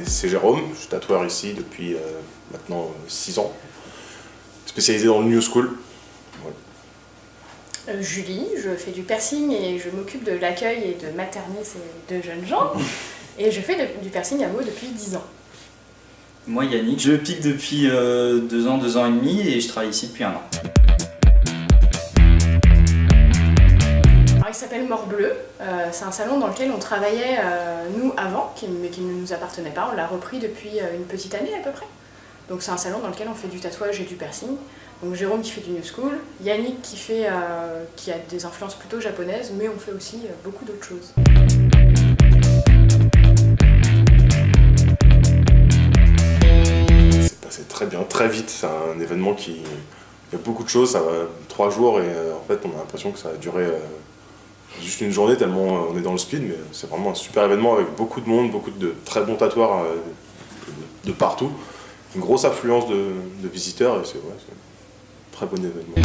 c'est Jérôme, je suis tatoueur ici depuis maintenant 6 ans, spécialisé dans le New School. Voilà. Julie, je fais du piercing et je m'occupe de l'accueil et de materner ces 2 jeunes gens. Et je fais du piercing à mots depuis 10 ans. Moi Yannick, je pique depuis 2 ans, 2 ans et demi et je travaille ici depuis 1 an. Alors, il s'appelle Morbleu, c'est un salon dans lequel on travaillait nous avant, mais qui ne nous appartenait pas, on l'a repris depuis une petite année à peu près. Donc c'est un salon dans lequel on fait du tatouage et du piercing. Donc Jérôme qui fait du New School, Yannick qui a des influences plutôt japonaises, mais on fait aussi beaucoup d'autres choses. C'est très bien, très vite, c'est un événement qui... Il y a beaucoup de choses, ça va 3 jours et en fait on a l'impression que ça a duré juste une journée tellement on est dans le speed, mais c'est vraiment un super événement avec beaucoup de monde, beaucoup de très bons tatoueurs de partout. Une grosse affluence de visiteurs et c'est un très bon événement.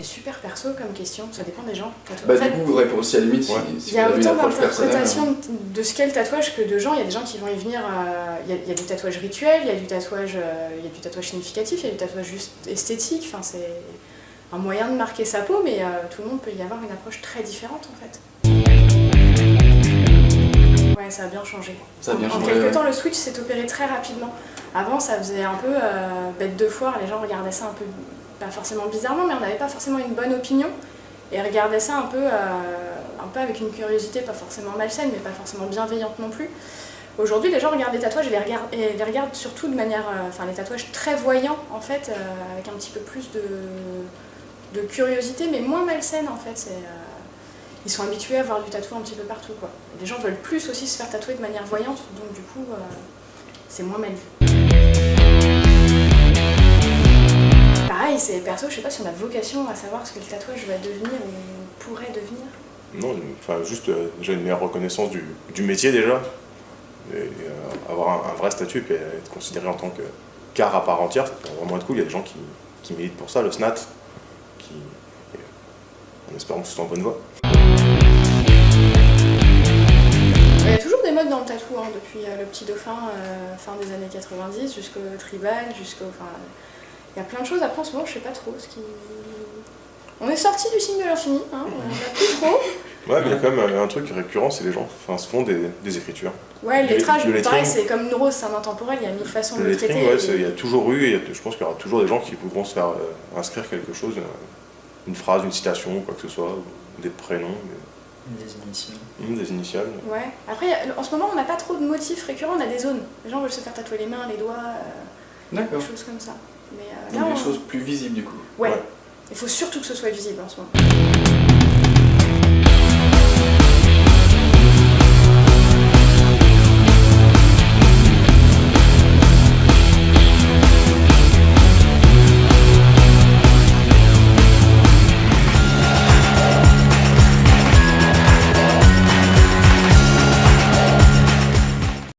Super perso comme question, ça dépend des gens. Bah, du coup, réponds aussi à la limite si il y a autant d'interprétation de ce qu'est le tatouage que de gens. Il y a des gens qui vont y venir. Il y a du tatouage rituel, il y a du tatouage significatif, il y a du tatouage juste esthétique. Enfin, c'est un moyen de marquer sa peau, mais tout le monde peut y avoir une approche très différente en fait. Ouais, ça a bien changé. En quelques temps, le switch s'est opéré très rapidement. Avant, ça faisait un peu bête de foire, les gens regardaient ça un peu. Pas forcément bizarrement, mais on n'avait pas forcément une bonne opinion et regardait ça un peu avec une curiosité, pas forcément malsaine, mais pas forcément bienveillante non plus. Aujourd'hui, les gens regardent les tatouages et les regardent surtout de manière, les tatouages très voyants en fait, avec un petit peu plus de curiosité, mais moins malsaine en fait. Ils sont habitués à voir du tatou un petit peu partout, quoi. Les gens veulent plus aussi se faire tatouer de manière voyante, donc du coup, c'est moins mal vu. Pareil, c'est perso, je sais pas si on a vocation à savoir ce que le tatouage va devenir ou pourrait devenir. Non, enfin juste déjà une meilleure reconnaissance du métier déjà, et avoir un vrai statut et puis être considéré en tant qu'art à part entière, ça peut vraiment être cool. Il y a des gens qui militent pour ça, le SNAT, en espérant que ce soit en bonne voie. Il y a toujours des modes dans le tatou, hein, depuis le petit dauphin fin des années 90 jusqu'au tribal, il y a plein de choses. Après en ce moment je sais pas trop ce qui... On est sorti du signe de l'infini, hein, on n'a plus trop. Ouais, mais il y a quand même un truc récurrent, c'est les gens se font des écritures. Ouais, le lettrage, pareil, c'est comme une rose, c'est un intemporel, il y a 1000 façons de le traiter. Ouais, il y a toujours eu, et je pense qu'il y aura toujours des gens qui voudront se faire inscrire quelque chose, une phrase, une citation, ou quoi que ce soit, des prénoms. Des initiales. Des initiales. Ouais. Après, en ce moment, on n'a pas trop de motifs récurrents, on a des zones. Les gens veulent se faire tatouer les mains, les doigts, des choses comme ça. Mais donc des choses plus visibles du coup. Ouais. Il faut surtout que ce soit visible en ce moment.